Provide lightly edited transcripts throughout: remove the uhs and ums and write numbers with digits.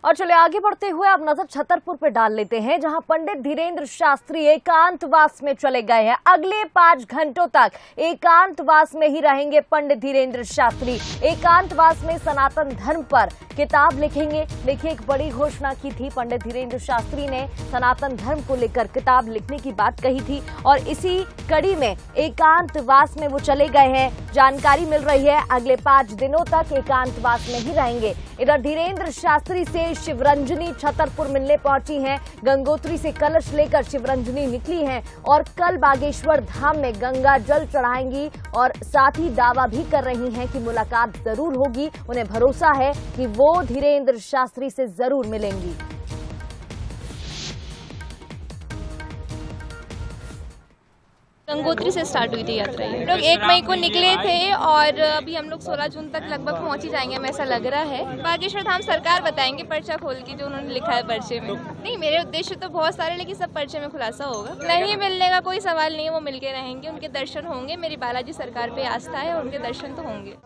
और चले आगे बढ़ते हुए अब नजर छतरपुर पे डाल लेते हैं, जहां पंडित धीरेन्द्र शास्त्री एकांतवास में चले गए हैं। अगले 5 घंटों तक एकांतवास में ही रहेंगे पंडित धीरेन्द्र शास्त्री। एकांतवास में सनातन धर्म पर किताब लिखेंगे। देखिए, एक बड़ी घोषणा की थी पंडित धीरेन्द्र शास्त्री ने, सनातन धर्म को लेकर किताब लिखने की बात कही थी और इसी कड़ी में एकांतवास में वो चले गए हैं। जानकारी मिल रही है अगले 5 दिनों तक एकांतवास में ही रहेंगे। इधर धीरेन्द्र शास्त्री से शिवरंजनी छतरपुर मिलने पहुंची हैं। गंगोत्री से कलश लेकर शिवरंजनी निकली हैं और कल बागेश्वर धाम में गंगा जल चढ़ाएंगी और साथ ही दावा भी कर रही हैं कि मुलाकात जरूर होगी। उन्हें भरोसा है कि वो धीरेन्द्र शास्त्री से जरूर मिलेंगी। गंगोत्री से स्टार्ट हुई थी यात्रा। ये लोग 1 मई को निकले थे और अभी हम लोग 16 जून तक लगभग पहुंच ही जाएंगे, हमें ऐसा लग रहा है। बागेश्वर धाम सरकार बताएंगे पर्चा खोल के, जो उन्होंने लिखा है पर्चे में। नहीं, मेरे उद्देश्य तो बहुत सारे, लेकिन सब पर्चे में खुलासा होगा। नहीं मिलने का कोई सवाल नहीं है, वो मिलके रहेंगे, उनके दर्शन होंगे। मेरी बालाजी सरकार पे आस्था है और उनके दर्शन तो होंगे।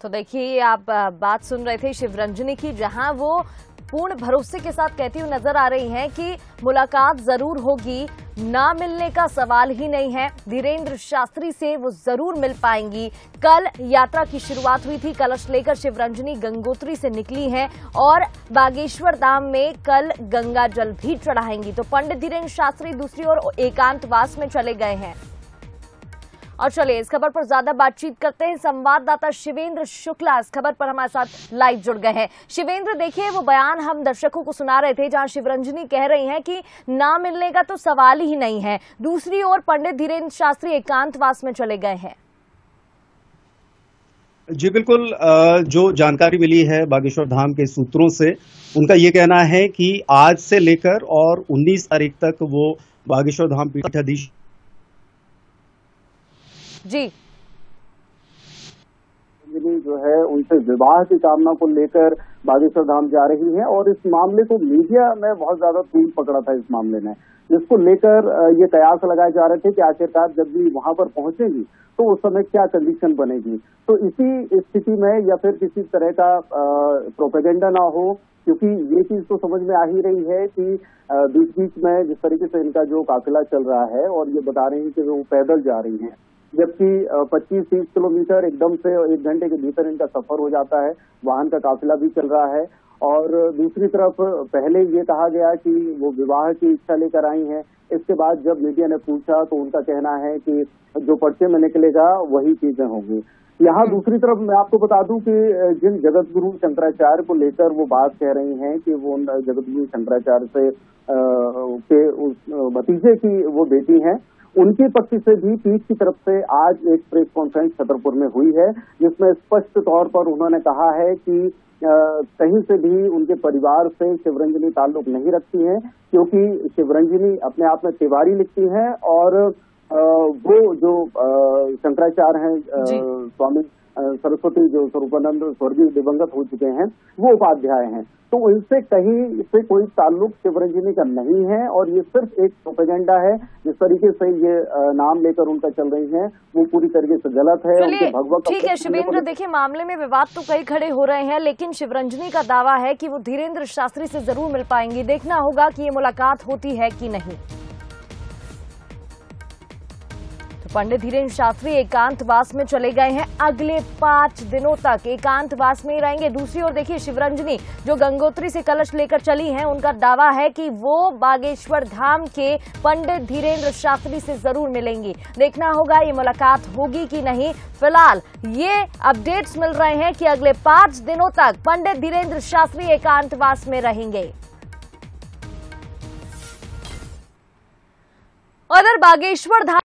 तो देखिए, आप बात सुन रहे थे शिवरंजनी की, जहां वो पूर्ण भरोसे के साथ कहती हुई नजर आ रही हैं कि मुलाकात जरूर होगी, ना मिलने का सवाल ही नहीं है। धीरेन्द्र शास्त्री से वो जरूर मिल पाएंगी। कल यात्रा की शुरुआत हुई थी, कलश लेकर शिवरंजनी गंगोत्री से निकली हैं और बागेश्वर धाम में कल गंगा जल भी चढ़ाएंगी। तो पंडित धीरेन्द्र शास्त्री दूसरी ओर एकांतवास में चले गए हैं। और चलिए इस खबर पर ज्यादा बातचीत करते हैं। संवाददाता शिवेंद्र शुक्ला इस खबर पर हमारे साथ लाइव जुड़ गए हैं। शिवेंद्र, देखिए, वो बयान हम दर्शकों को सुना रहे थे जहां शिवरंजनी कह रही हैं कि ना मिलने का तो सवाल ही नहीं है। दूसरी ओर पंडित धीरेन्द्र शास्त्री एकांतवास में चले गए हैं। जी बिल्कुल, जो जानकारी मिली है बागेश्वर धाम के सूत्रों से, उनका ये कहना है कि आज से लेकर और 19 तारीख तक वो बागेश्वर धाम पीठाधीश जी जो है उनसे विवाह की कामना को लेकर बागेश्वर धाम जा रही है और इस मामले को मीडिया में बहुत ज्यादा तूल पकड़ा था। इस मामले में जिसको लेकर ये कयास लगाए जा रहे थे कि आखिरकार जब भी वहां पर पहुंचेंगी तो उस समय क्या कंडीशन बनेगी। तो इसी स्थिति में या फिर किसी तरह का प्रोपेगेंडा ना हो, क्योंकि ये चीज तो समझ में आ ही रही है कि बीच बीच में जिस तरीके से इनका जो काफिला चल रहा है और ये बता रही है कि वो पैदल जा रही हैं, जबकि 25-30 किलोमीटर एकदम से 1 घंटे के भीतर इनका सफर हो जाता है। वाहन का काफिला भी चल रहा है और दूसरी तरफ पहले ये कहा गया कि वो विवाह की इच्छा लेकर आई हैं। इसके बाद जब मीडिया ने पूछा तो उनका कहना है कि जो पर्चे में निकलेगा वही चीजें होंगी। यहाँ दूसरी तरफ मैं आपको बता दूं कि जिन जगत गुरु शंकराचार्य को लेकर वो बात कह रही हैं कि वो जगत गुरु शंकराचार्य से के उस भतीजे की वो बेटी हैं, उनके पक्ष से भी पीठ की तरफ से आज एक प्रेस कॉन्फ्रेंस छतरपुर में हुई है, जिसमें स्पष्ट तौर पर उन्होंने कहा है कि कहीं से भी उनके परिवार से शिवरंजनी ताल्लुक नहीं रखती हैं, क्योंकि शिवरंजनी अपने आप में तिवारी लिखती हैं और वो जो शंकराचार्य हैं स्वामी सरस्वती जो स्वरूपानंद स्वर्गीय दिवंगत हो चुके हैं, वो उपाध्याय हैं। तो उनसे कहीं से कोई ताल्लुक शिवरंजनी का नहीं है और ये सिर्फ एक प्रोपेगेंडा है। जिस तरीके से ये नाम लेकर उनका चल रही हैं वो पूरी तरीके से गलत है। उनके भगवत ठीक है शिवेंद्र, देखिए, मामले में विवाद तो कई खड़े हो रहे हैं, लेकिन शिवरंजनी का दावा है कि वो धीरेन्द्र शास्त्री से जरूर मिल पाएंगी। देखना होगा कि ये मुलाकात होती है कि नहीं। पंडित धीरेन्द्र शास्त्री एकांतवास में चले गए हैं। अगले 5 दिनों तक एकांतवास में ही रहेंगे। दूसरी ओर देखिए, शिवरंजनी जो गंगोत्री से कलश लेकर चली हैं, उनका दावा है कि वो बागेश्वर धाम के पंडित धीरेन्द्र शास्त्री से जरूर मिलेंगी। देखना होगा ये मुलाकात होगी कि नहीं। फिलहाल ये अपडेट्स मिल रहे हैं कि अगले 5 दिनों तक पंडित धीरेन्द्र शास्त्री एकांतवास में रहेंगे। उधर बागेश्वर धाम